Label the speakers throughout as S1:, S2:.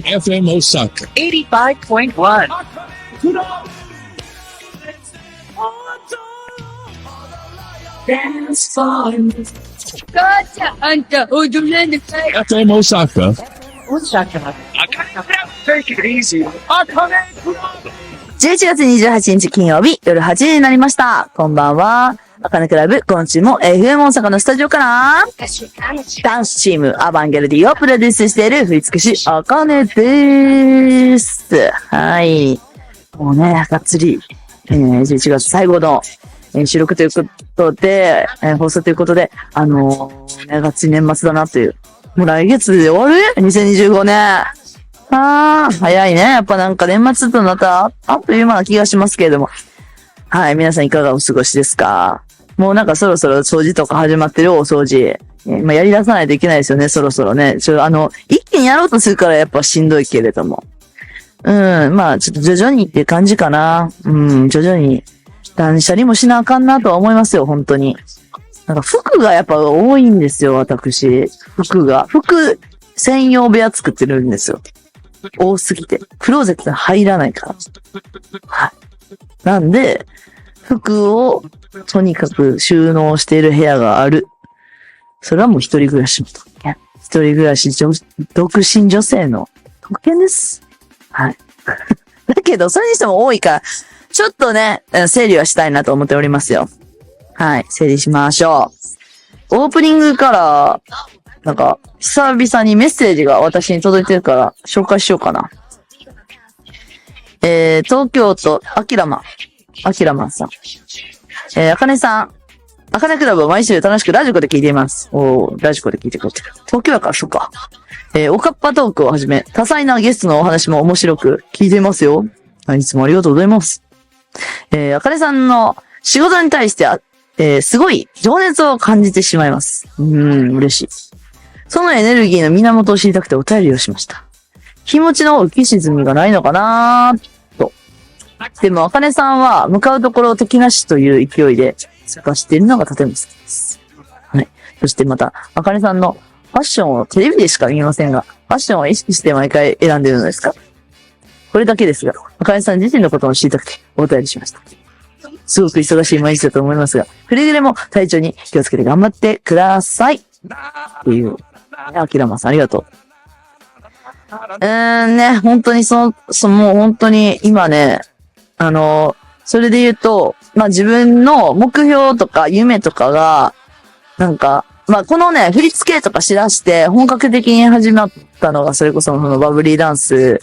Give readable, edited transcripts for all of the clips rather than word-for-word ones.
S1: FM Osaka.
S2: 85.1. Dance fun. Gotcha, Anta. Oh, don't let it say.
S1: FM Osaka.
S2: Osaka. Take it easy.
S3: 11月28日金曜日夜8時になりました。こんばんは。あかねクラブ、今週も FM 大阪のスタジオから、ダンスチームアバンギャルディをプロデュースしている振付師、あかねです。はい。もうね、がっつり、11月最後の、収録ということで、放送ということで、がっつり年末だなという。もう来月で終わる ?2025 年。早いね。やっぱなんか年末となったらあっという間な気がしますけれども。はい、皆さんいかがお過ごしですか？もうなんかそろそろ掃除とか始まってるお掃除。やり出さないといけないですよね、そろそろね。一気にやろうとするからやっぱしんどいけれども。ちょっと徐々にっていう感じかな。徐々に断捨離もしなあかんなとは思いますよ、本当に。なんか服がやっぱ多いんですよ、私。服専用部屋作ってるんですよ。多すぎて。クローゼットに入らないから。はい。なんで、服をとにかく収納している部屋がある。それはもう一人暮らしの特権。一人暮らし独身女性の特権です。はい。だけど、それにしても多いから、ちょっとね、整理はしたいなと思っておりますよ。はい。整理しましょう。オープニングから、なんか、久々にメッセージが私に届いてるから、紹介しようかな。東京都、アキラマンさん。あかねさん。あかねクラブを毎週楽しくラジコで聞いています。ラジコで聞いてくれてる。東京やから、そっか。おかっぱトークをはじめ、多彩なゲストのお話も面白く聞いていますよ。いつもありがとうございます。あかねさんの仕事に対して、すごい情熱を感じてしまいます。嬉しい。そのエネルギーの源を知りたくてお便りをしました。気持ちの浮き沈みがないのかなと。でも、あかねさんは向かうところを敵なしという勢いで突っ走っているのがとても好きです。はい。そしてまた、あかねさんのファッションをテレビでしか見ませんが、ファッションを意識して毎回選んでいるのですか？これだけですが、あかねさん自身のことを知りたくてお便りしました。すごく忙しい毎日だと思いますが、くれぐれも体調に気をつけて頑張ってください。っていう。あきらまさんありがとう。ね、本当にもう本当に今ね、それで言うと、自分の目標とか夢とかが、なんか、このね、振り付けとかしだして、本格的に始まったのが、それこそそのバブリーダンス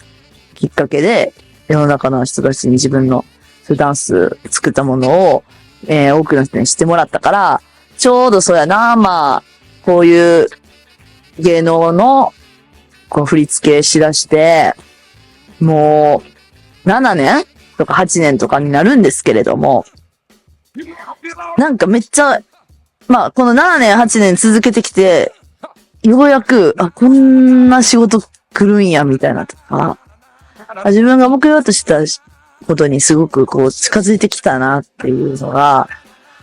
S3: きっかけで、世の中の人たちに自分のダンス作ったものを、多くの人に知ってもらったから、ちょうどそうやな、こういう芸能の、こう振り付けしだして、もう、7年とか8年とかになるんですけれども、なんかめっちゃ、この7年8年続けてきて、ようやく、こんな仕事来るんや、みたいなとか、自分が目標としたことにすごくこう近づいてきたなっていうのが、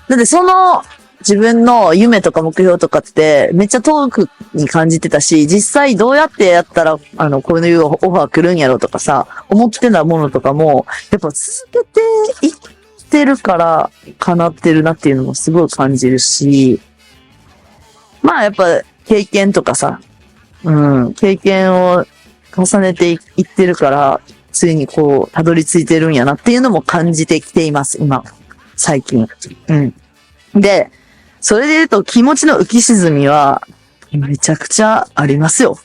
S3: だってその自分の夢とか目標とかってめっちゃ遠くに感じてたし、実際どうやってやったらこういうオファー来るんやろとかさ、思ってたものとかも、やっぱ続けていってるから叶ってるなっていうのもすごい感じるし、やっぱ経験とかさ、経験を重ねていってるから、ついにこう、たどり着いてるんやなっていうのも感じてきています、今。最近。で、それで言うと気持ちの浮き沈みは、めちゃくちゃありますよ。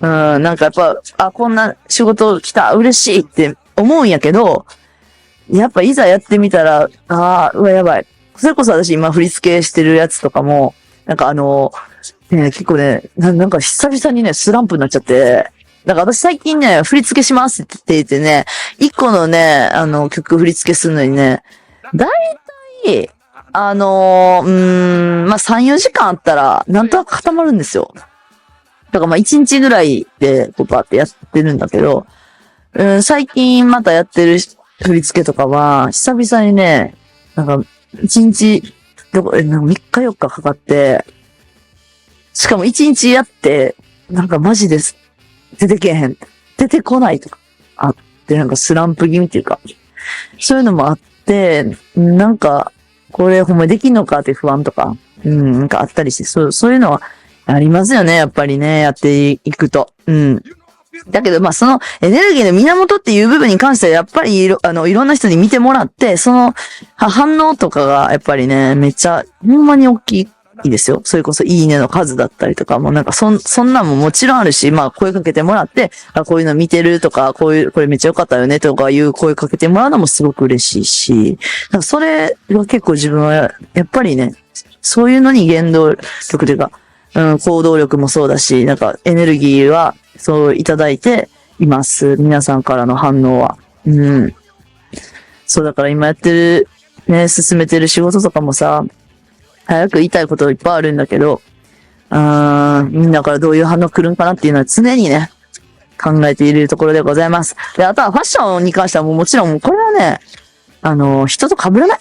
S3: なんかやっぱ、こんな仕事来た、嬉しいって思うんやけど、やっぱいざやってみたら、うわ、やばい。それこそ私今振り付けしてるやつとかも、なんか結構ね、なんか久々にね、スランプになっちゃって、だから私最近ね、振り付けしますって言ってね、一個のね、曲振り付けするのにね、だいたい、3、4時間あったら、なんとなく固まるんですよ。だから1日ぐらいで、こうバーってやってるんだけど、最近またやってる振り付けとかは、久々にね、なんか、1日、3日4日かかって、しかも1日やって、なんかマジです。出てけへん。出てこないとかあって、なんかスランプ気味っていうか、そういうのもあって、なんか、これほんまできんのかって不安とか、なんかあったりして、そういうのはありますよね、やっぱりね、やっていくと。だけど、まあ、そのエネルギーの源っていう部分に関しては、やっぱりいろんな人に見てもらって、その反応とかが、やっぱりね、めっちゃ、ほんまに大きいですよ。それこそ、いいねの数だったりとか、もうなんか、そんなんももちろんあるし、まあ、声かけてもらって、こういうの見てるとか、これめっちゃ良かったよねとかいう声かけてもらうのもすごく嬉しいし、なんかそれは結構自分は、やっぱりね、そういうのに原動力というか、行動力もそうだし、なんかエネルギーはそういただいています。皆さんからの反応は。そうだから今やってる、ね、進めてる仕事とかもさ、早く言いたいこといっぱいあるんだけど、みんなからどういう反応来るんかなっていうのは常にね、考えているところでございます。で、あとはファッションに関してはもちろん、これはね、人と被らない。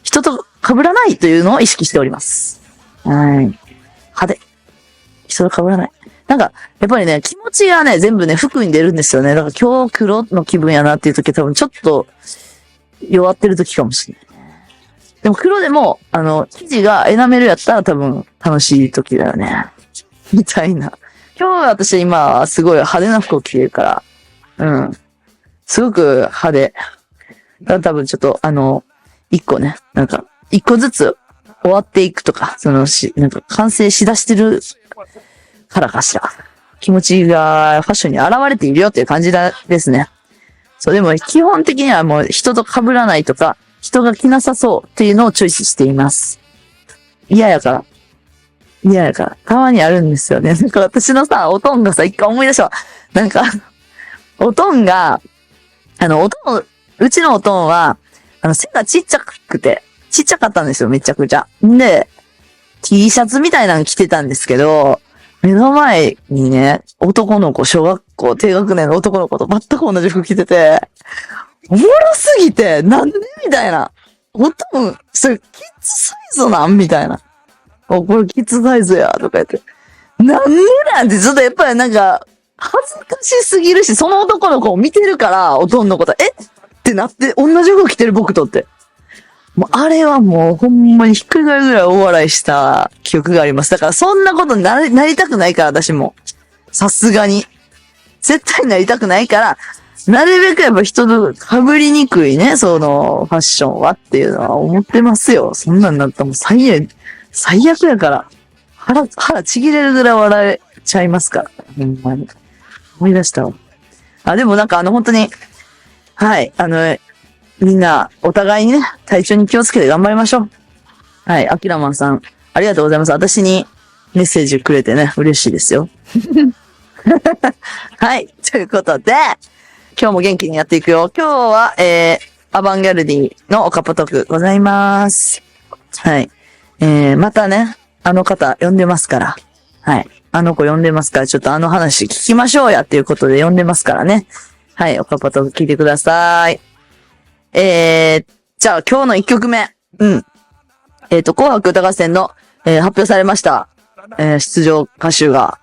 S3: 人と被らないというのを意識しております。派手。人と被らない。なんか、やっぱりね、気持ちがね、全部ね、服に出るんですよね。だから今日黒の気分やなっていう時は多分ちょっと弱ってる時かもしれない。でも黒でも、生地がエナメルやったら多分楽しい時だよね。みたいな。今日私今すごい派手な服を着てるから、すごく派手。だから多分ちょっと一個ね、なんか、一個ずつ終わっていくとか、なんか完成しだしてるからかしら。気持ちがファッションに現れているよっていう感じですね。そう、でも基本的にはもう人と被らないとか、人が着なさそうっていうのをチョイスしています。嫌やから。たまにあるんですよね。なんか私のさ、おとんがさ、一回思い出したわ。なんか、おとんが、うちのおとんは、背がちっちゃかったんですよ、めちゃくちゃ。で、T シャツみたいなの着てたんですけど、目の前にね、男の子、小学校低学年の男の子と全く同じ服着てて、おもろすぎて、なんでみたいな。おとん、それ、キッズサイズなんみたいな。これキッズサイズや、とか言って。なんでなんて、ちょっとやっぱりなんか、恥ずかしすぎるし、その男の子を見てるから、おとんのこと、ってなって、同じ服着てる僕とって。もう、あれはもう、ほんまにひっくり返るぐらい大笑いした記憶があります。だから、そんなことになりたくないから、私も。さすがに。絶対なりたくないから、なるべくやっぱ人と被りにくいね、その、ファッションはっていうのは思ってますよ。そんなんなったらもう最悪やから。腹ちぎれるぐらい笑えちゃいますから。ほんまに。思い出したわ。でもなんか本当に、はい、みんな、お互いにね、体調に気をつけて頑張りましょう。はい、アキラマンさん、ありがとうございます。私にメッセージくれてね、嬉しいですよ。はい、ということで、今日も元気にやっていくよ。今日は、アバンギャルディのおかっぱトークございます。はい。またね、あの方呼んでますから。はい。あの子呼んでますから、ちょっと話聞きましょうやっていうことで呼んでますからね。はい、おかっぱトーク聞いてください。じゃあ今日の1曲目。紅白歌合戦の、発表されました。出場歌手が。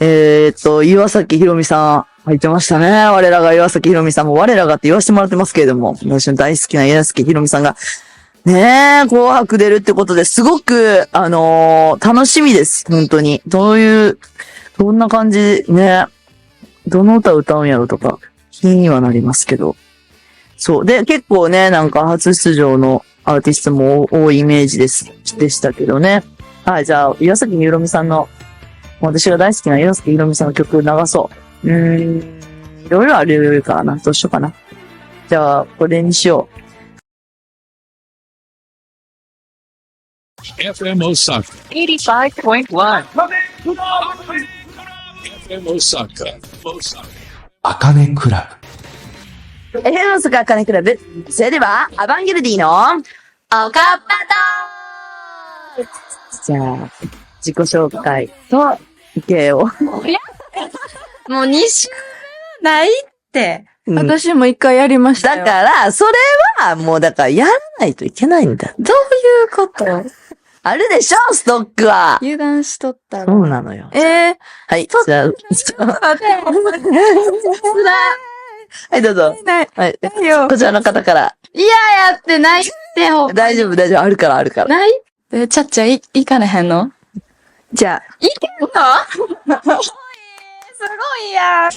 S3: 岩崎宏美さん入ってましたね。我らが岩崎宏美さんも我らがって言わせてもらってますけれども、私の大好きな岩崎宏美さんが、ね紅白出るってことですごく、楽しみです。本当に。どんな感じ、ね、どの歌歌うんやろとか、気にはなりますけど。そう。で、結構ね、なんか初出場のアーティストも多いイメージでしたけどね。はい、じゃあ、岩崎宏美さんの、私が大好きな岩崎宏美さんの曲流そう。いろいろあるからな。どうしようかな。じゃあ、これにしよう。
S1: FM Osaka.
S2: 85.1
S1: FM Osaka. Osaka.
S4: あかねクラブ。
S3: 大阪あかねクラブ。それでは、アバンギルディの、おかっぱとじゃあ、自己紹介と、意見を。
S2: もう2週ないって。
S5: 私も一回やりましたよ。
S3: だから、それは、もうだから、やらないといけないんだ。
S5: どういうこと
S3: あるでしょストックは。
S5: 油断しとった
S3: そう
S5: ら。
S3: なのよ。はい。じゃあ、はい、どうぞ。
S5: ない。
S3: はい。
S5: ないよ。
S3: こちらの方から。
S2: いややってないってほ。
S3: 大丈夫、大丈夫。あるから、あるから。
S2: ない
S5: ちゃっちゃ行かれへんの？じゃあ。
S2: いけんのすごいやん。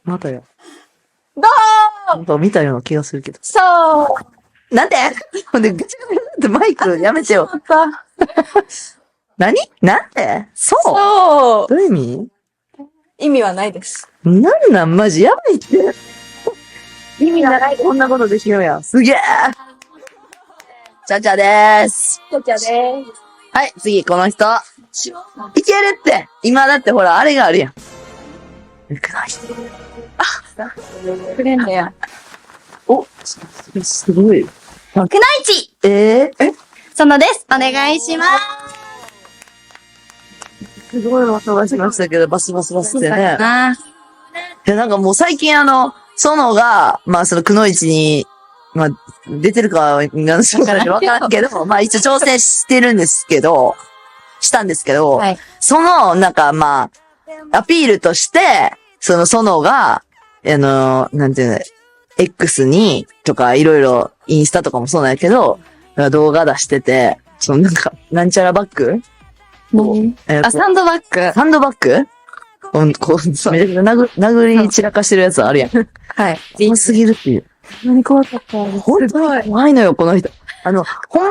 S3: またよ。
S2: ど
S3: なんか見たような気がするけど。
S2: そう
S3: なんでほんで、ぐちゃぐちゃってマイクやめてよ。
S2: だった。
S3: 何なんでそう
S5: そう。
S3: どういう意味
S5: 意味はないです。
S3: なんなんマジやばいって。意味ないこんなことできるやん。すげえちゃちゃでーす。
S2: こちゃで
S3: はい、次、この人。いけるって。今だってほら、あれがあるやん。いくない。
S2: ーくれんねや。
S3: お、すごい。
S2: くないちそのです。お願いします。
S3: すごい音がしましたけど、バスバスバスってね。
S2: な。
S3: いや、なんかもう最近園が、まあそのくのいちに、まあ、出てるかは、何しかわからんけど、まあ一応挑戦してるんですけど、したんですけど、
S2: はい。
S3: なんかまあ、アピールとして、その園が、なんていうの、X に、とかいろいろ、インスタとかもそうなんやけど、なんか動画出してて、なんか、なんちゃらバッグ
S2: あ、サンドバッグ。
S3: サンドバッグこう、めちゃくちゃ殴り散らかしてるやつあるやん。
S2: はい。
S3: 怖すぎるっていう。
S2: 何怖かった
S3: 本当に怖いのよ、この人。ほん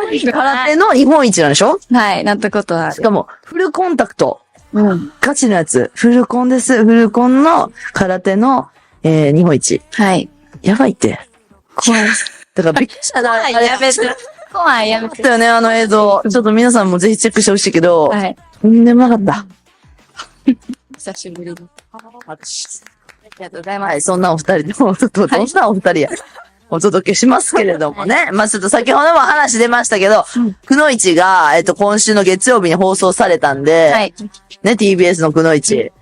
S3: まに空手の日本一なんでしょ
S2: はい、なったことはある。
S3: しかも、フルコンタクト。
S2: うん。
S3: ガチのやつ。フルコンです。フルコンの空手の、日本一。
S2: はい。
S3: やばいって。
S2: 怖い。
S3: だからびっくりしたな。
S2: 怖い、やめて。怖い、やめて。
S3: だよね、あの映像。ちょっと皆さんもぜひチェックしてほしいけど、
S2: はい。
S3: とんでもなかった。
S2: 久しぶりに。ありがとうございます。
S3: はい、そんなお二人でも、どんなお二人や。お届けしますけれどもね。まあちょっと先ほども話出ましたけど、くのいちが、今週の月曜日に放送されたんで、
S2: はい。
S3: ね、TBS のくのいち。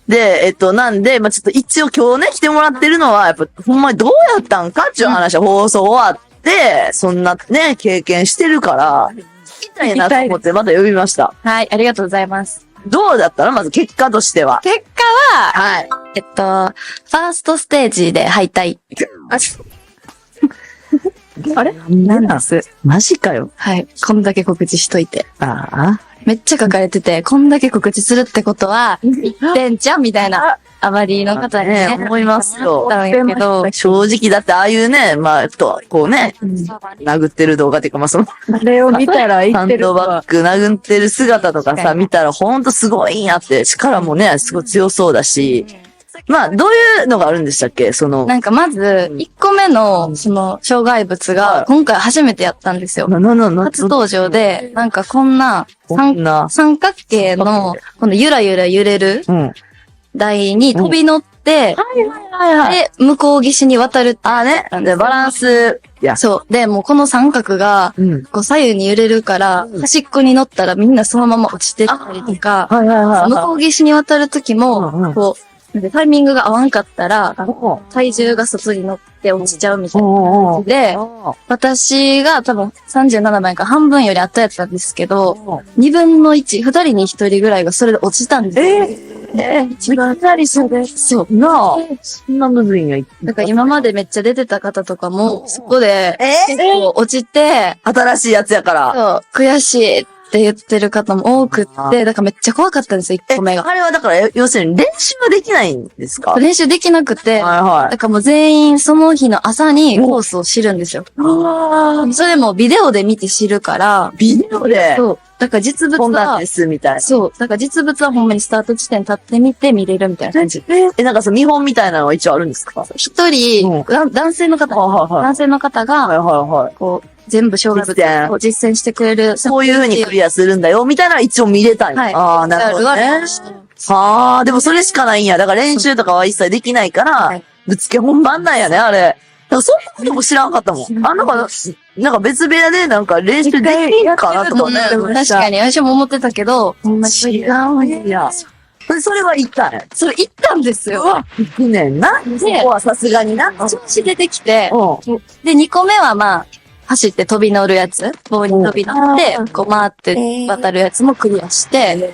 S3: で、なんで、まあちょっと一応今日ね、来てもらってるのは、やっぱ、ほんまにどうやったんかっていう話は放送終わって、そんなね、経験してるから、聞きたいなと思ってまた呼びました。
S2: はい、ありがとうございます。
S3: どうだったのまず結果としては。
S2: 結果は、
S3: はい。
S2: ファーストステージで敗退。あれ
S3: なんですマジかよ。
S2: はい。こんだけ告知しといて。
S3: ああ。
S2: めっちゃ書かれてて、こんだけ告知するってことは、言ってんじゃんみたいな、あまりの方にね、
S3: 思いますよ。
S2: だろうけど、
S3: 正直だってああいうね、まあ、こうね、殴ってる動画っていうか、まあその、
S5: あれを見たら
S3: ハ
S5: 言ってる
S3: ンドバッグ殴ってる姿とかさ、見たらほんとすごいんやって、力もね、すごい強そうだし、まあ、どういうのがあるんでしたっけ
S2: なんかまず、1個目の、その、障害物が、今回初めてやったんですよ。初登場で、なんかこんな、三角形の、このゆらゆら揺れる台に飛び乗って、で、向こう岸に渡るって。
S3: ああね。で、バランス、
S2: そう。で、もうこの三角が、こう左右に揺れるから、端っこに乗ったらみんなそのまま落ちてったりとか、向こう岸に渡るときも、こう、タイミングが合わんかったら、体重が外に乗って落ちちゃうみたいな感じで、私が多分37倍か半分より後やったんですけど、2分の1、2人に1人ぐらいがそれで落ちたんですよ。
S3: 一番なりそうです。
S2: そう。
S3: なあ。そんなむずいんや。
S2: だから今までめっちゃ出てた方とかも、そこで、結構落ちて、
S3: 新しいやつやから。
S2: そう、悔しいって言ってる方も多くって、だからめっちゃ怖かったんですよ、1個目が。
S3: あれはだから、要するに練習はできないんですか
S2: 練習できなくて、だからもう全員その日の朝にコースを知るんですよ。それもビデオで見て知るから、
S3: ビデオで
S2: そう。だから実物
S3: こんなん
S2: は
S3: で、す、みたいな。
S2: そう。だから実物はほんまにスタート地点立ってみて見れるみたいな感じ。
S3: なんかその見本みたいなのは一応あるんですか
S2: 一人、男性の方、男性の方が、こう、全部障害物を実践してくれる。
S3: こういう風にクリアするんだよ、みたいなのは一応見れたんや。
S2: はい
S3: ああ、なるほどね。はあ、でもそれしかないんや。だから練習とかは一切できないから、ぶっつけ本番なんやね、あれ。だからそんなことも知らんかったもん。あ、なんか別部屋でなんか練習できんかなとかね。
S2: 確かに、私も思ってたけど、ほんまに
S3: 違うんや。それは行ったんや。
S2: それ行ったんですよ。
S3: 行くねんな。そこはさすがにな。
S2: 調子出てきて、
S3: うん。
S2: で、2個目はまあ、走って飛び乗るやつ、棒に飛び乗って、こう回って渡るやつもクリアして、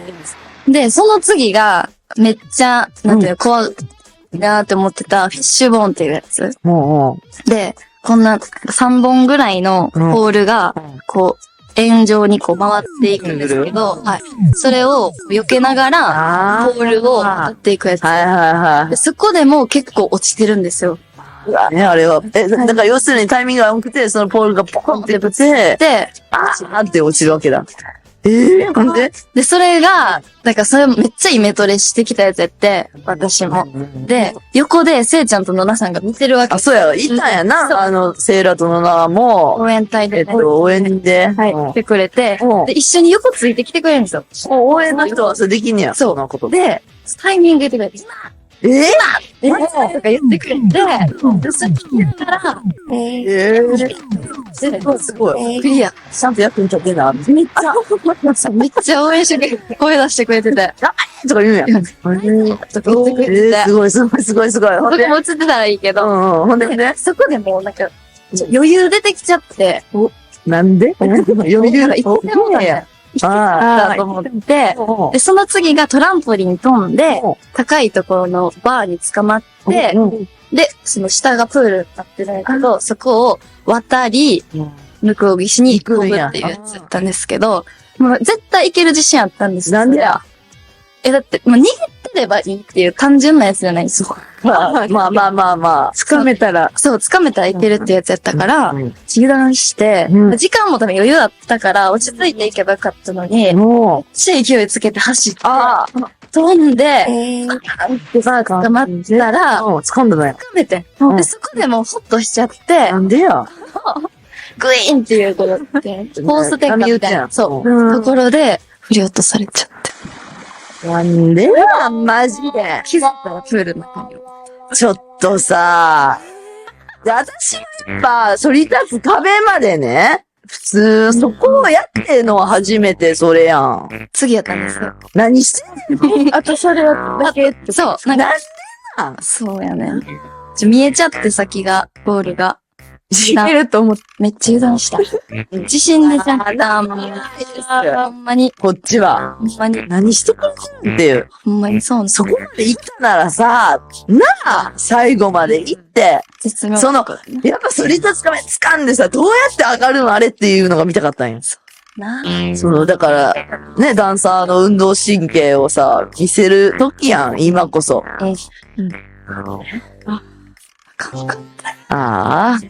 S2: で、その次が、めっちゃ、なんていうの、怖いなーって思ってたフィッシュボーンっていうやつ。
S3: も
S2: で、こんな3本ぐらいのポールが、こう、円状にこう回っていくんですけど、はい。それを避けながら、ポールを渡っていくやつ。
S3: はいはいは
S2: でそこでも結構落ちてるんですよ。
S3: い。ね、あれは。だから要するにタイミングが良くて、そのポールがポコンってぶて、
S2: で、
S3: あーって落ちるわけだ。なんで
S2: で、それが、なんかそれめっちゃイメトレしてきたやつやって、私も。で、横でせいちゃんと野田さんが見てるわけ。
S3: あ、そうや、いたんや
S2: そう
S3: な。セイラとノナも、
S2: 応援隊で。
S3: 応援で。
S2: はい、来てくれて
S3: うん、
S2: で、一緒に横ついてきてくれるんですよ。
S3: 応援の人はそれできんねや。
S2: そう
S3: そんなこと。
S2: で、タイミング言ってくれて、
S3: え
S2: とか言ってくれて、で、それ聞いたら、
S3: すごい、すごい。
S2: クリア。
S3: ちゃんと役に立ってんな。
S2: めっちゃ応援してくれて、声出してくれてて、
S3: とか言うんや。
S2: とか言ってくれてて、
S3: すごい、すごい、すごい、すごい。ほんで
S2: 僕も映ってたらいいけど、
S3: ほんでね。
S2: そこでもうなんか、余裕出てきちゃって、
S3: なんで余裕
S2: がいつでも
S3: や。
S2: だと思って、で、その次がトランポリン飛んで、高いところのバーに捕まって、で、その下がプールになってるんだけど、そこを渡り、向こう岸に行くっていうやつだったんですけど、もう絶対行ける自信あったんですよ。
S3: なんでや
S2: だって、もう逃げてればいいっていう単純なやつじゃないんですよ。
S3: まあまあまあまあ。
S2: 掴めたら。そう、掴めたらいけるってやつやったから、中断して、
S3: うん
S2: 時間も多分余裕だったから、落ち着いていけばよかったのに、
S3: もう、
S2: 勢いつけて走って、
S3: あ
S2: 飛んで、捕まったら、
S3: 掴んだね。
S2: 掴めて、
S3: うん
S2: で、そこでもうホッとしちゃって
S3: な、んでや
S2: グイーンっていうことで、コース転換みたいな、そう、ところで、振り落とされちゃって。
S3: なんでやマジで。
S2: 気づいたらプールの中に。
S3: ちょっとさ、で、私はやっぱ、反り立つ壁までね、普通、そこをやってんのは初めてそれやん。
S2: 次やったんですよ。
S3: 何してんの
S2: あとそれだけって。そう、なんか、
S3: なん
S2: そうやね。見えちゃって先が、ゴールが。
S3: い
S2: けると思って、めっちゃ油断した。自信出ちゃった。もうほんまに、
S3: こっちは。
S2: ほんまに、
S3: 何してくれてんっていう。
S2: ほんまにそうなんです
S3: そこまで行ったならさ、なあ、最後まで行って、
S2: 絶妙。
S3: その、やっぱ反り立つ壁掴んでさ、どうやって上がるのあれっていうのが見たかったんや。
S2: な
S3: だから、ね、ダンサーの運動神経をさ、見せる時やん、今こそ。ああ。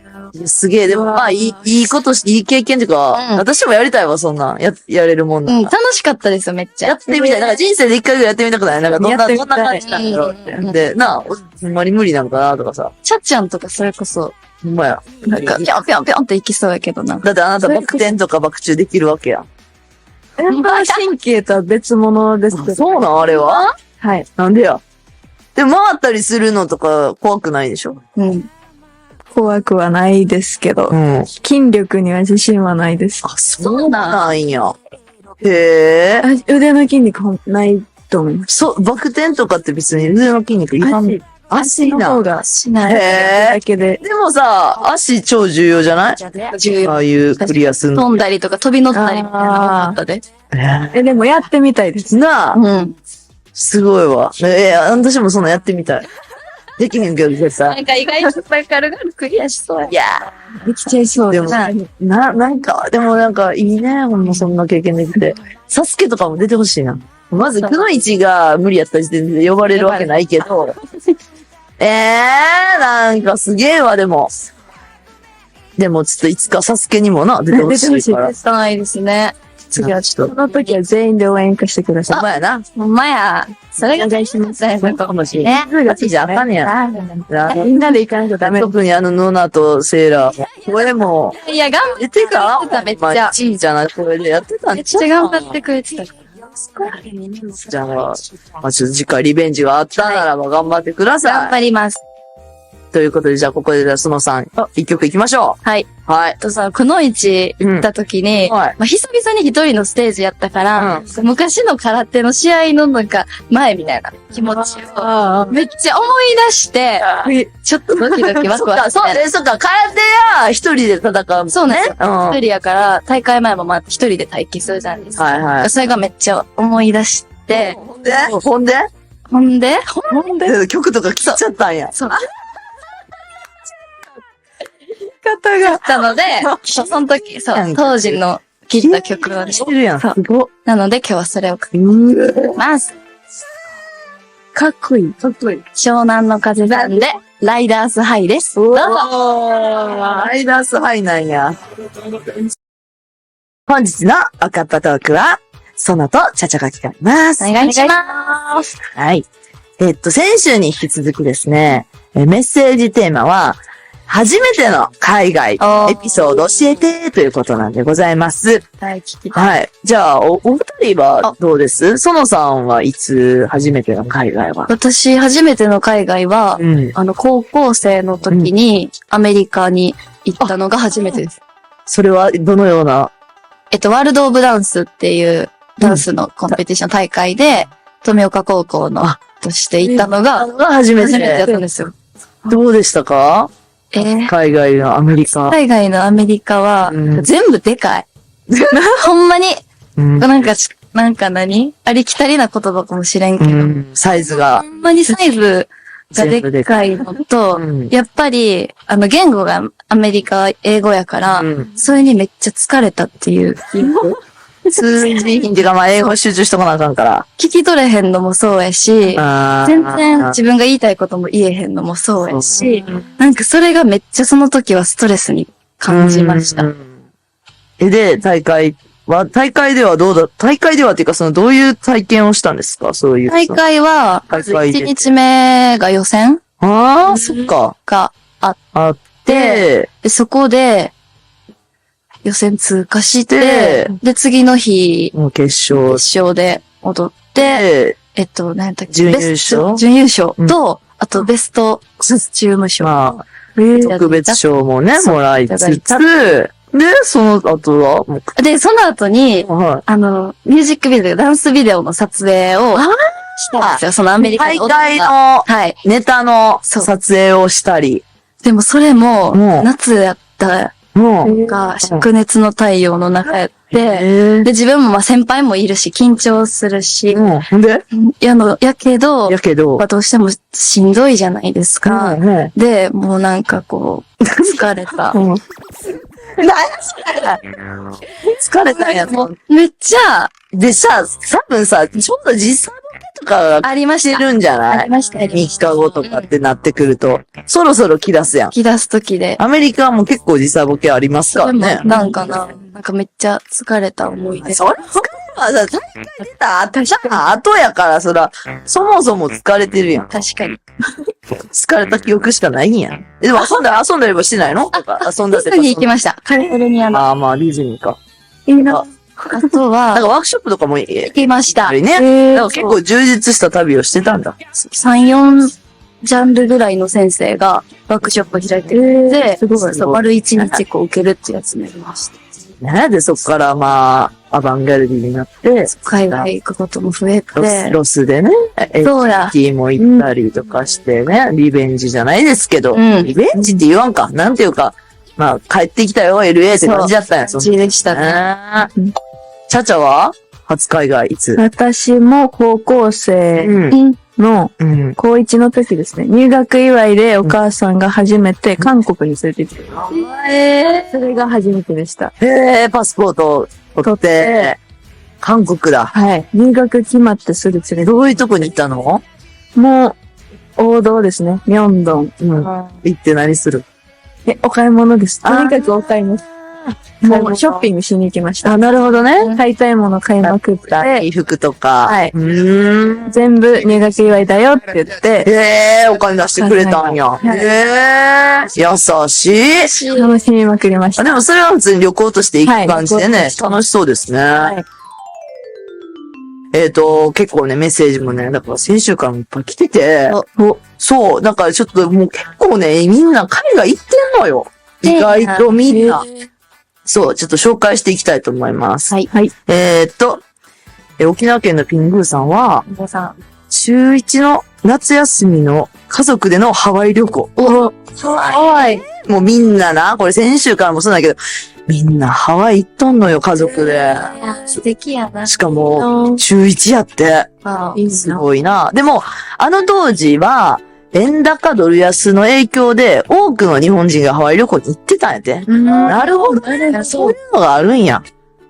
S3: すげえ、でもまあ、いいことし、いい経験っていうか、私もやりたいわ、そんなん。やれるもんなら。
S2: 楽しかったですよ、めっちゃ。
S3: やってみたい。なんか人生で一回ぐらいやってみたくないなんかどんな感じなんだろうって。で、なあ、ほんまに無理なんかなとかさ。
S2: ちゃっちゃんとかそれこそ、
S3: ほんまや。
S2: なんか、ぴょんぴょんぴょんって行きそうやけどな。
S3: だってあなたバク転とかバク宙できるわけやん。
S5: 運動神経とは別物ですけど。
S3: そうなんあれは
S5: はい。
S3: なんでや。でも回ったりするのとか怖くないでしょ
S2: うん。
S5: 怖くはないですけど、
S3: ん。
S5: 筋力には自信はないです。
S3: あ、そうなんや。へえ。
S5: 腕の筋肉ないと思います。
S3: そう、バク転とかって別に腕の筋肉いらん。足な。
S5: の方が
S2: しない。
S3: へえ
S5: だ。けで。
S3: でもさ、足超重要じゃない
S2: 重要。
S3: ああいうクリアすんの。
S2: 飛んだりとか飛び乗ったりみたいなの多かったで。
S5: でもやってみたいです。
S3: なあ、
S2: うん。
S3: すごいわ。私もそんなんやってみたい。できへんけど絶対。
S2: なんか意外といっぱい軽々クリアしそうや。
S3: いや
S5: できちゃいそう
S3: でも、なんか、でもなんかいいね。ほんまそんな経験できて。サスケとかも出てほしいな。まず、くのいちが無理やった時点で呼ばれるわけないけど。なんかすげえわ、でも。でもちょっといつかサスケにもな、出てほしいから。
S2: 絶対ないですね。
S3: 次はちょっと。
S5: その時は全員で応援化してくださ
S3: ほんまやな。
S2: ほんまや。それが大事ですね。
S3: そうかもしれん。ね。じゃあかんねや。
S5: い。みんなで行かないとダメ。
S3: 特にノナとセーラー。これも、
S2: いや、頑張
S3: 出てた
S2: めっちゃ
S3: ちいちゃな声でやってたん
S2: めっちゃ頑張ってくれてた。
S3: じゃあ、ちょっと次回リベンジがあったならば頑張ってください。
S2: 頑張ります。
S3: ということで、じゃあここでそのさん、一曲いきましょ
S2: はい。
S3: う。はい。
S2: とさ、くのいち行った時に、
S3: うんはい
S2: まあ、久々に一人のステージやったから、昔の空手の試合のなんか前みたいな気持ちをめっちゃ思い出して、ちょっとドキドキワクワク
S3: そっか、
S2: して。
S3: そっか、空手や一人で戦う。
S2: そうなんですよ。
S3: うん。
S2: 一人やから、大会前もまあ一人で待機するじゃないですか。
S3: はいはい。
S2: それがめっちゃ思い出して、
S3: ほんでほんで
S2: ほんで、
S3: 曲とか聴いちゃったんや。
S2: そう。
S3: 方が。
S2: たので、その時、そう、当時の聴いた曲をね、
S3: してるやん。
S2: そう
S3: すごっ。
S2: なので今日はそれをかけます。
S3: かっこいい。かっこいい。
S2: 湘南の風さんで、ライダースハイです。どうぞ。
S3: ライダースハイなんや。本日のおかっぱトークは、ソナとチャチャが来ております。
S2: お願いします。
S3: はい。先週に引き続きですね、メッセージテーマは、初めての海外エピソード教えてということなんでございます。
S2: はい、聞きたい。
S3: はい。じゃあ、お二人はどうですソノさんはいつ初めての海外は
S2: 私、初めての海外は、
S3: うん。
S2: 高校生の時にアメリカに行ったのが初めてです。
S3: それはどのような
S2: ワールド・オブ・ダンスっていうダンスのコンペティション大会で、富岡高校のとして行ったのが、
S3: 初め
S2: 初めてやったん
S3: て。
S2: ですよ。
S3: どうでしたか海外のアメリカ。
S2: 海外のアメリカは、
S3: うん
S2: 全部でかい。ほんまに、
S3: うん
S2: なんか何ありきたりな言葉かもしれんけど、
S3: サイズが
S2: ほ。んまにサイズがでっかいのと、
S3: うん
S2: やっぱり、言語がアメリカ英語やから、
S3: うん
S2: それにめっちゃ疲れたっていう。
S3: 通じひんっていうか、まあ、英語集中しとかなあかんから。
S2: 聞き取れへんのもそうやし、全然自分が言いたいことも言えへんのもそうやし、なんかそれがめっちゃその時はストレスに感じました。
S3: で、大会ではどうだ、大会ではっていうか、どういう体験をしたんですかそういう。
S2: 大会は、
S3: 大会で
S2: 1日目が予選
S3: ああ、そっか。
S2: が
S3: あって、
S2: で、そこで、予選通過し
S3: で
S2: て、で、次の日、
S3: もう決勝
S2: 決勝で踊って、
S3: で、
S2: 何やったっけ
S3: 準優勝
S2: 準優勝と、あとベストコスチューム賞。
S3: まあ、特別賞もね、
S2: そう
S3: もらいつつ、で、その後は、も
S2: で、その後に、
S3: う、はい。
S2: ミュージックビデオ、ダンスビデオの撮影をしたんですよ。そのアメリカ
S3: 大
S2: で踊
S3: 会
S2: った。
S3: の
S2: はい。
S3: ネタの
S2: そう
S3: 撮影をしたり、
S2: でもそれも
S3: もう、
S2: 夏やった
S3: もう、
S2: が、灼熱の太陽の中やって、
S3: え
S2: で、自分もまあ先輩もいるし、緊張するし、
S3: ほんで
S2: やけど、
S3: やけど、
S2: どうしてもしんどいじゃないですか。
S3: うん
S2: で、もうなんかこう、疲れた。
S3: うん。疲れたんや
S2: もうめっちゃ
S3: でさ、多分さ、ちょうど時差ボケとかが
S2: ありました。
S3: してるんじゃない
S2: ありました、ありま
S3: 3
S2: した。
S3: 日後とかってなってくると、そろそろ来出すやん。
S2: 吹き出す時で。
S3: アメリカはもう結構時差ボケありますか
S2: でも
S3: らね。
S2: なんかな、なんかめっちゃ疲れた思い出。
S3: それ疲れはさ、大会出た後やから、そもそも疲れてるやん。
S2: 確かに。
S3: 疲れた記憶しかないんやん。でも遊んだりはしてないのとか、遊んだって
S2: ディズニー行きました。カリフォルニアの。
S3: ああ、まあ、ディズニーか。
S2: いいな。あと
S3: なんか
S2: は、
S3: ワークショップとかも
S2: 行きました。
S3: やっぱりね。だから結構充実した旅をしてたんだ。
S2: 3、4ジャンルぐらいの先生がワークショップを開いてくれて、そう、丸1日こう受けるってやつになりました。
S3: ね。で、そっからまあ、アバンギャルディになって、
S2: 海外行くことも増えて、
S3: ロスでね、
S2: そうや。
S3: HT も行ったりとかしてね、リベンジじゃないですけど、
S2: うん
S3: リベンジって言わんか。なんていうか、まあ、帰ってきたよ、LA って感じだったんや、そん
S2: 感じでしたね。
S3: な。チャチャは初海外いつ
S5: 私も高校生
S3: うん。
S5: の
S3: うん。
S5: 高1の時ですね。入学祝いでお母さんが初めて韓国に連れて行ってそれが初めてでした。
S3: へえ、パスポート取って、韓国だ。
S5: はい。入学決まってすぐ連れて
S3: どういうとこに行ったの
S5: もう、王道ですね。ミョンドン。
S3: うん。行って何する
S5: お買い物です。と
S3: あー
S5: にかくお買い物。もうショッピングしに行きました。
S3: あ、なるほどね。
S5: 買いたいもの買いまくって、
S3: 衣服とか。
S5: はい
S3: 全
S5: 全部入学祝いだよって言って、
S3: へえ、お金出してくれたんや。
S5: はい
S3: へえ、優しい。
S5: 楽しみまくりました。
S3: あでもそれは普通に旅行として行く
S5: はい
S3: 感じでね、
S5: 旅行として
S3: 楽しそうですね。
S5: はい
S3: 結構ね、メッセージもね、だから先週からもいっぱい来てて、そう、だからちょっともう結構ね、みんな海外行ってんのよ。意外とみんな。そう、ちょっと紹介していきたいと思います。
S2: はい。
S3: 沖縄県のピングーさんは、
S2: 皆さん。
S3: 中1の夏休みの家族でのハワイ旅行。
S2: ハワイ。
S3: もうみんなな、これ先週からもそうだけど、みんなハワイ行っとんのよ、家族で。
S2: 素敵やな。
S3: しかも、中1やって。すごいな。でも、あの当時は、円高ドル安の影響で、多くの日本人がハワイ旅行に行ってたんやて。なるほど。そういうのがあるんや。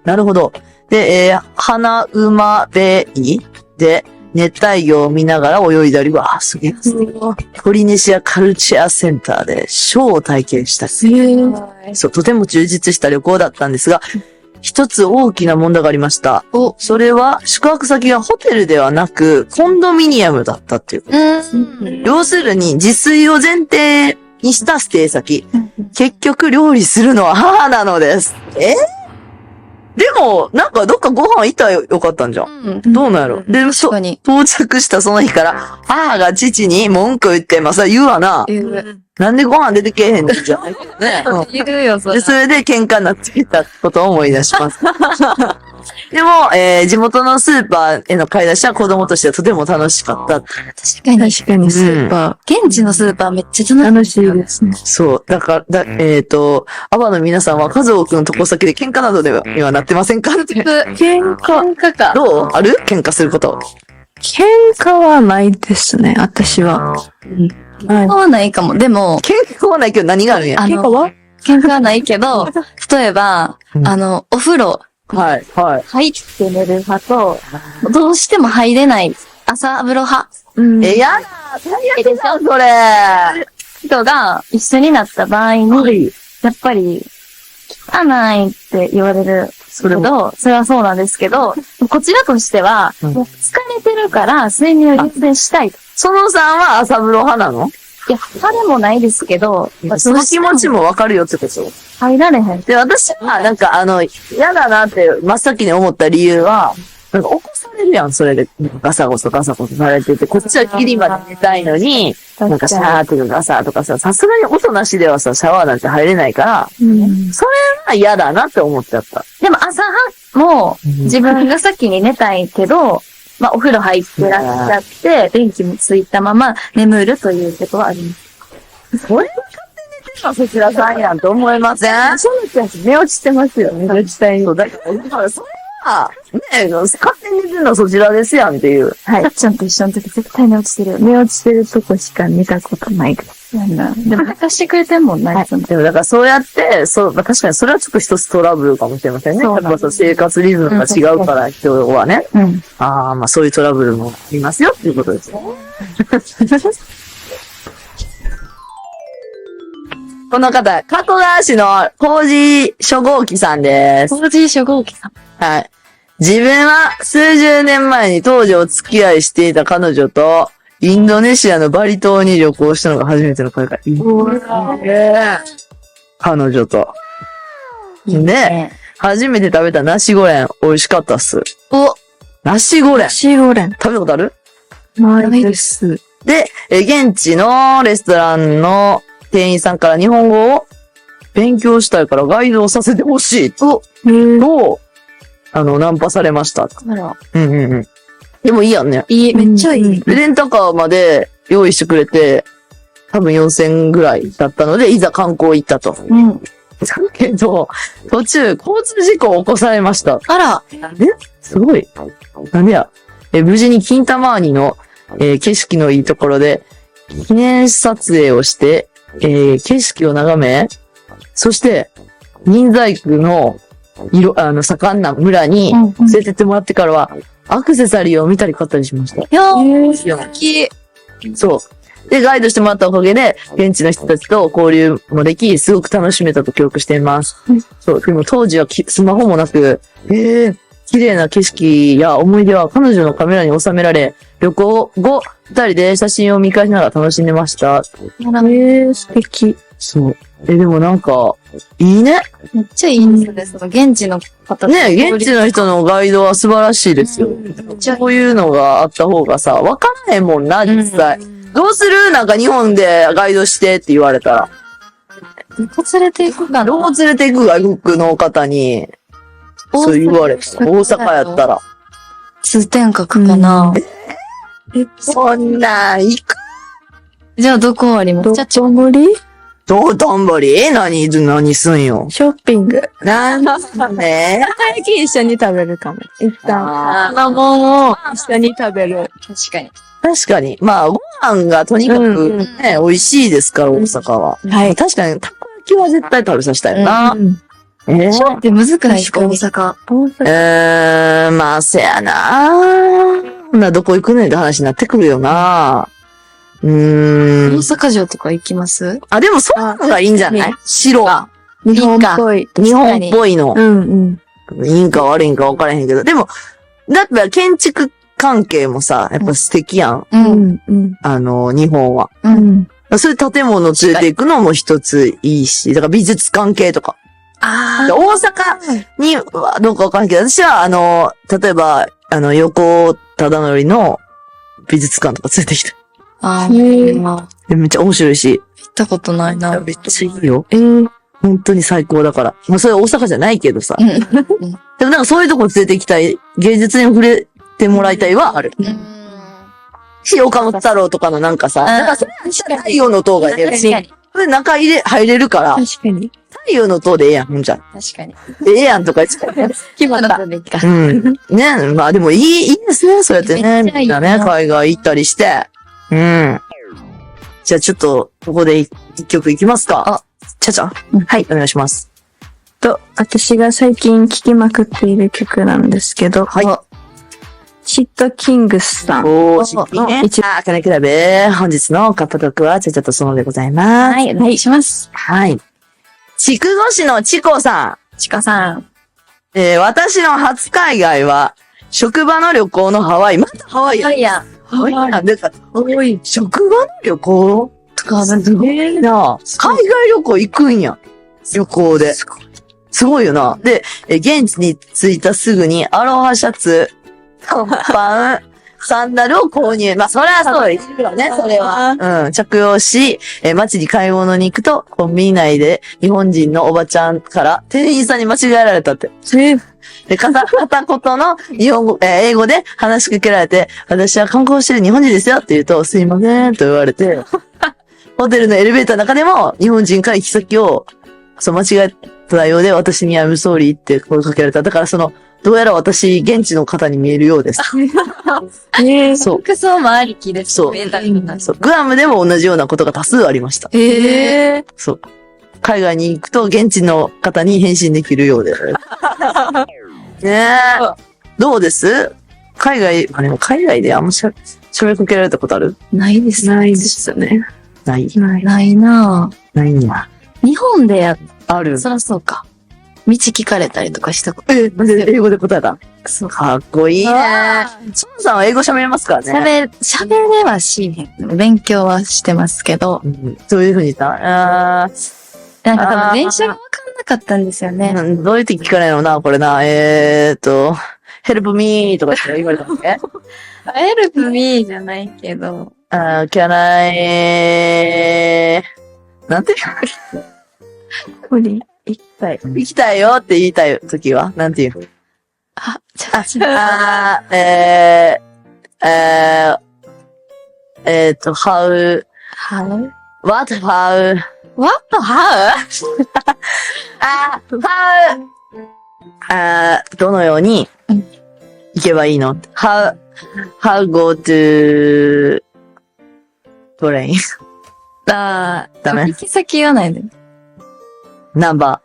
S3: なるほど。で、花馬ベイで、熱帯魚を見ながら泳いだりは、すげえ。ポリネシアカルチャーセンターでショーを体験したり。そう、とても充実した旅行だったんですが、一つ大きな問題がありました。それは、宿泊先がホテルではなく、コンドミニアムだったっていうことです。要するに、自炊を前提にしたステイ先。結局、料理するのは母なのです。でも、なんかどっかご飯行ったらよかったんじゃん。どうなんやろ。で、到着したその日から、母が父に文句言って、まあさ、言うわな。なんでご飯出てけえへんのじゃないね。
S2: 言うよ、それ。
S3: で、それで喧嘩になってきたことを思い出します。でも、地元のスーパーへの買い出しは子供としてはとても楽しかった。
S2: 確かにスーパー。現地のスーパーめっちゃ楽しいですね。
S3: そう。だから、アバの皆さんは数多くの渡航先で喧嘩などではにはなってませんかって。
S2: 喧嘩か。
S3: どうある喧嘩すること。
S5: 喧嘩はないですね、私は。
S2: 喧嘩はないかも。でも、
S3: 喧嘩はないけど何があるんや。
S2: 喧嘩はないけど、例えば、お風呂。
S3: はい、はい。
S2: 入って寝る派と、どうしても入れない朝風呂派。
S3: やだ最悪だそれ
S2: 人が一緒になった場合に、やっぱり、汚いって言われるけど、それはそうなんですけど、こちらとしては、もう疲れてるから睡眠を優先したい。
S3: そのさんは朝風呂派なの？
S2: いや、派でもないですけど、
S3: その気持ちもわかるよってこと
S2: 入られへん。
S3: で、私は、なんか嫌だなって真っ先に思った理由は、なんか起こされるやん、それで。ガサゴソされてて、こっちはギリまで寝たいのに、なんかシャーとかガサとかさ、さすがに音なしではさ、シャワーなんて入れないから、それは嫌だなって思っちゃった。
S2: でも朝派も、自分が先に寝たいけど、まあ、お風呂入ってらっしゃって、電気もついたまま眠るということはあります。
S3: それは勝手に寝てるのそちらさんやんと思いません？
S5: そうです寝落ちしてますよね、絶対に。
S3: そう、だからそれは、ね、勝手に寝てるのそちらですやんっていう。
S2: はい。かっちゃんと一緒の時絶対寝落ちてる。
S5: 寝落ちてるとこしか見たことないから。
S2: でも、貸してくれてんもんね。
S3: でもだからそうやって、確かにそれはちょっと一つトラブルかもしれませんね。やっぱ生活リズムが違うから、人はね。まあそういうトラブルもありますよっていうことですね。この方、加古川市の工事初号機さんです。
S2: 工事初号機さん。
S3: はい。自分は数十年前に当時お付き合いしていた彼女と、インドネシアのバリ島に旅行したのが初めての海外。彼女と。で、初めて食べたナシゴレン、美味しかったっす。ナシゴレン。
S5: ナシゴレン。
S3: 食べたことある？
S5: ないです。
S3: で、現地のレストランの店員さんから日本語を勉強したいからガイドをさせてほしいと、ナンパされました。でもいいやんね。
S2: いい、めっちゃいい。
S3: レンタカーまで用意してくれて、多分4000ぐらいだったので、いざ観光行ったと。だけど、途中、交通事故を起こされました。
S2: あら。
S3: すごい。なんでや。無事に金玉湾の、景色のいいところで、記念撮影をして、景色を眺め、そして、銀細工の盛んな村に連れてってもらってからは、アクセサリーを見たり買ったりしました。
S2: 素敵。
S3: そう。で、ガイドしてもらったおかげで、現地の人たちと交流もでき、すごく楽しめたと記憶しています。そう。でも当時はスマホもなく、綺麗な景色や思い出は彼女のカメラに収められ、旅行後、二人で写真を見返しながら楽しんでました。
S5: 素敵。
S3: そう。でもなんか、いいね。
S2: めっちゃいいんですよね。その現地の方
S3: ね、現地の人のガイドは素晴らしいですよ。こういうのがあった方がさ、わからへんもんな、実際。どうするなんか日本でガイドしてって言われたら。
S2: どこ連れて行くかな。
S3: どう連れて行く外国の方に、そう言われたら。大阪やったら。
S2: 通天閣かな。
S3: そんなん行く
S2: じゃあどこあります
S5: どこ森
S3: 道頓堀何すんよ。
S5: ショッピング。
S3: なんだね。
S5: たこ焼き一緒に食べるかも。一旦。
S3: あー
S5: 生もんを一緒に食べる。
S2: 確かに。
S3: 確かに。まあ、ご飯がとにかくね、美味しいですから、大阪は。
S5: はい。
S3: 確かに、たこ焼きは絶対食べさせたいよな。
S2: で、むずくないですか大阪。
S5: 大阪。
S3: まあ、せやな。ほんならどこ行くねんって話になってくるよな。
S2: 大阪城とか行きます
S3: あ、でもそういうのがいいんじゃない白。
S5: 日本っぽい。
S3: 日本っぽいの。
S5: うんうん。
S3: いいんか悪いんか分からへんけど。でも、だって建築関係もさ、やっぱ素敵やん。
S5: うんうん。
S3: 日本は。
S5: うん。
S3: そういう建物連れて行くのも一ついいし、だから美術関係とか。
S2: あ
S3: 大阪にはどうかわからんけど、私は例えば、横忠則の美術館とか連れてきた。
S2: あ
S5: ー
S3: でめっちゃ面白いし。
S2: 行ったことないな。
S3: めっちゃいいよ。
S5: うん。
S3: 本当に最高だから。まあそれ大阪じゃないけどさ。でもなんかそういうとこ連れて行きたい。芸術に触れてもらいたいはある。し、岡本太郎とかのなんかさ、なんかそれ太陽の塔がね、
S2: 確かに。
S3: それ中入れるから、
S5: 確かに。
S3: 太陽の塔でええやん、ほんじゃ。
S2: 確かに。
S3: ええやんとか言って。
S2: 決まった。
S3: うん。ね、まあでもいいですね、そうやってね。
S2: めっちゃいい
S3: みんなね、海外行ったりして。うん。じゃあちょっと、ここで一曲いきますか。ちゃちゃはい、お願いします。
S5: 私が最近聴きまくっている曲なんですけど、
S3: はい。
S5: シットキングスさん。
S3: おー、しっぴね。あかねクラブ。本日のカップトークはちゃちゃとそのでございます。
S2: はい、お願いします。
S3: はい。筑後市のチコさ
S2: ちかさん。
S3: ん。私の初海外は、職場の旅行のハワイ。またハワイや。
S2: や。
S3: ハワイや。なんか、職場の旅行
S2: とか、
S3: すごいな。海外旅行行くんや。旅行で。すごいよな。で、現地に着いたすぐにアロハシャツ、短パン、サンダルを購入。まあ、それはそうですよね、それは。うん、着用し、街に買い物に行くと、コンビニ内で日本人のおばちゃんから店員さんに間違えられたって。で、片言の日本語、英語で話しかけられて、私は観光してる日本人ですよって言うと、すいませんと言われて、ホテルのエレベーターの中でも日本人から行き先を、間違えたようで、私にI'm sorryって声かけられた。だからどうやら私、現地の方に見えるようです。そう。
S2: 服装もありきです。
S3: そう。そう。グアムでも同じようなことが多数ありました。そう。海外に行くと現地の方に返信できるようで。ねえ。どうです海外であんま喋りかけられたことある
S2: ないです。
S5: ないですね。
S3: ない。
S2: ないなぁ。
S3: ないんや。
S2: 日本で
S3: ある。
S2: そらそうか。道聞かれたりとかしたこと
S3: 英語で答えた。
S2: そう
S3: かっこいいね。ソンさんは英語喋れますからね。
S2: 喋れはしへん。勉強はしてますけど。
S3: そういうふうに言った
S2: なんか多分電車がわかんなかったんですよね。
S3: どういう時聞かないのな、これな。help me とかって言われたっけ
S2: help me じゃないけど。
S3: can I なんて
S5: これ、行きたい。
S3: 行きたいよって言いたい時はなんて言うhow what how
S2: What? How?
S3: どのように行けばいいの how go to train ダメ
S2: 行き先言わないで。
S3: ナンバ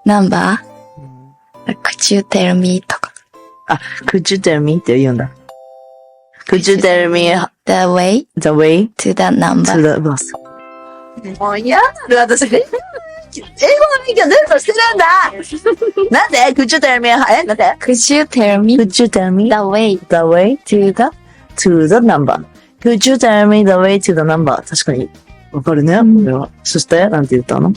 S2: ナンバー ?Could you tell me? とか。
S3: could you tell me って言うんだ。could you tell me
S2: The way
S3: the way
S2: to the number.
S3: to the bus? もう嫌なる私。英語の勉強全部してるんだなんで ?Could you tell me? なんで
S2: Could you tell me
S3: ?Could you tell me
S2: the way
S3: the way
S2: to the
S3: number? Could you tell me the way to the number? 確かに。わかるね、これは。そして、なんて言ったの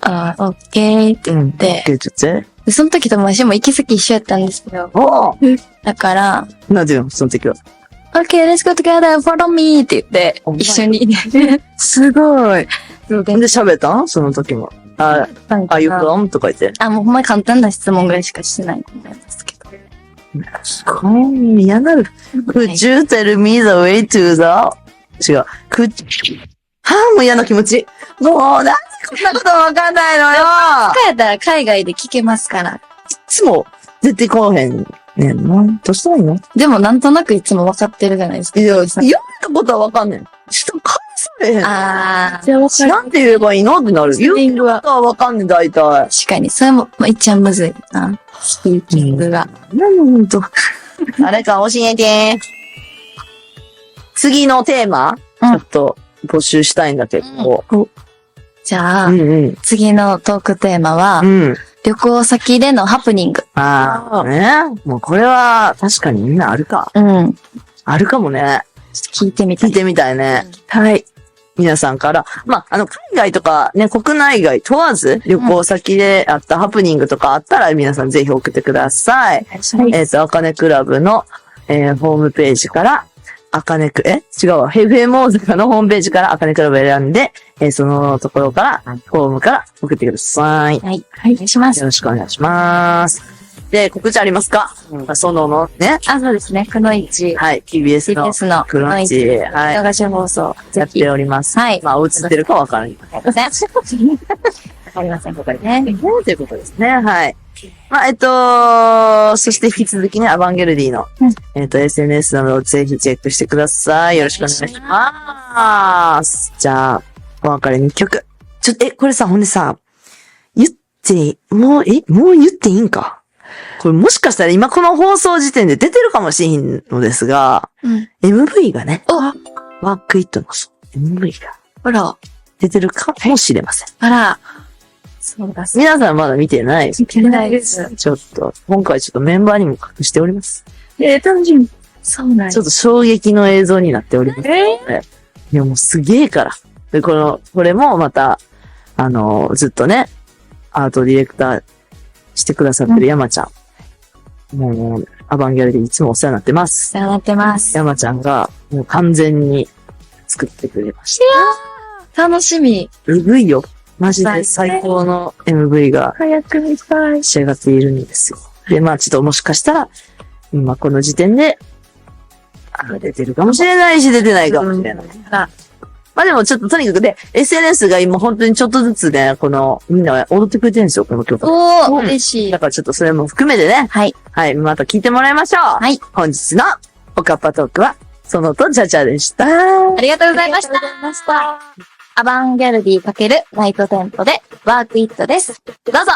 S2: あー、オッケーって言って、
S3: 受けてて。
S2: でその時とも私も行き先一緒やったんですけど、
S3: お
S2: だから、
S3: なんていうのその時は。
S2: OK, let's go together, follow me! って言って
S3: お、前
S2: 一緒にね、
S3: すごい。
S2: そう
S3: で、喋ったんその時も。あ、あ、ゆくんとか言って。
S2: あ、もうほんまに簡単な質問ぐらいしかしてないんですけど。
S3: すごい、嫌なる。Could you tell me the way to the? 違う。はぁ、もう嫌な気持ち。もう、なんでこんなことわかんないのよ。
S2: 帰ったら海外で聞けますから。
S3: いつも出てこうへんねんな。どうしたらいいの？
S2: でもなんとなくいつも分かってるじゃないですか。
S3: いや、言ったことはわかんねん。ちょっと返されへん。
S2: あー、
S5: じゃあ分かる。
S3: なんて言えばいいのってなる。言ったことはわかんねん、大体。
S2: 確かに、それも、まあ、一番むずいな。スピーキングが。
S3: なんと。誰か教えて。次のテーマ、
S2: うん
S3: ちょっと募集したいんだけど。
S2: じゃあ、
S3: うんうん。
S2: 次のトークテーマは、
S3: うん。
S2: 旅行先でのハプニング。
S3: ああ、ね。もうこれは確かにみんなあるか。
S2: うん。
S3: あるかもね。
S2: 聞いてみたい。
S3: 聞いてみたいね。はい。皆さんから。まあ、海外とかね、国内外問わず、旅行先であったハプニングとかあったら、皆さんぜひ送ってください。あかねクラブの、ホームページから、違うわ。FM 大阪のホームページからあかねクラブ選んで、そのところから、フォームから送ってください。
S2: はい。お願いします。
S3: よろしくお願いします。で、告知ありますか？そのね。
S2: あ、そうですね。くのいち。
S3: はい。TBS の
S2: TBS の
S3: クロンチ、はい。
S2: 流し放送。
S3: やっております。
S2: はい。
S3: まあ、映ってるかわからない。
S2: わかりません。わかりません、ここでね。
S3: ということですね。はい。まあ、そして引き続きね、アバンゲルディの、SNS などをぜひチェックしてください。よろしくお願いします。じゃあ、お別れ2曲。これさ、ほんでさ、もう言っていいんか？これもしかしたら今この放送時点で出てるかもしれんのですが、MV がね、ワークイットのMV が
S2: ほら、
S3: 出てるかもしれません。
S2: あら。そうだ、
S3: 皆さんまだ見てないです。
S2: 見てないです。
S3: ちょっと、今回ちょっとメンバーにも隠しております。
S5: 楽しみ。
S2: そうなん
S3: ちょっと衝撃の映像になっております。いや、もうすげえから。で、これもまた、ずっとね、アートディレクターしてくださってる山ちゃん。もう、アバンギャルでいつもお世話になってます。
S2: お世話になってます。
S3: 山ちゃんが、もう完全に作ってくれました。
S2: 楽しみ。
S3: えぐいよ。マジで最高の MV が
S5: 早く見たい。
S3: 仕上がっているんですよ。で、まあちょっともしかしたら、今この時点で、出てるかもしれないし、出てないかもしれない。まあでもちょっととにかくで、SNS が今本当にちょっとずつね、みんな踊ってくれてるんですよ、この曲。
S2: おー、嬉しい
S3: だ。からちょっとそれも含めてね、
S2: はい。
S3: はい、また聞いてもらいましょう。
S2: はい。
S3: 本日のおかっぱトークは、そのとちゃちゃでした。
S2: ありがとうございました。アバンギャルディ×ナイトテントでワークイットです。どうぞ。